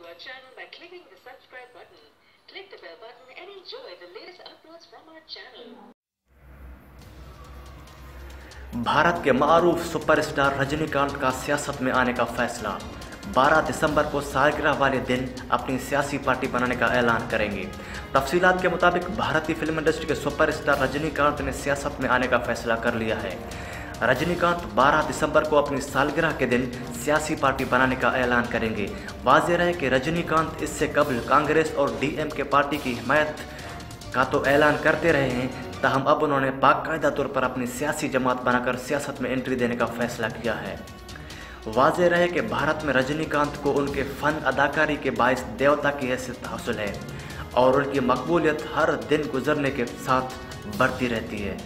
to our channel by clicking the subscribe button. Click the bell button and enjoy the latest uploads from our channel. Bharat के मारूफ superstar Rajinikanth का सियासत में आने का फैसला। 12 दिसंबर को सालगिरह वाले दिन अपनी सियासी पार्टी बनाने का ऐलान करेंगे। तफसीलात के मुताबिक भारतीय फिल्म इंडस्ट्री के सुपरस्टार रजनीकांत ने सियासत में आने का फैसला कर लिया है। रजनीकांत 12 दिसंबर को अपनी सालगिरह के दिन सियासी पार्टी बनाने का ऐलान करेंगे। वाज़ेह रहे कि रजनीकांत इससे कबल कांग्रेस और डीएमके पार्टी की हिमायत का तो ऐलान करते रहे हैं, ताहम अब उन्होंने बाकायदा तौर पर अपनी सियासी जमात बनाकर सियासत में एंट्री देने का फैसला किया है। वाज़ेह रहे कि भारत में रजनीकांत को उनके फ़न अदाकारी के बायस देवता की हैसियत हासिल है और उनकी मकबूलियत हर दिन गुजरने के साथ बढ़ती रहती है।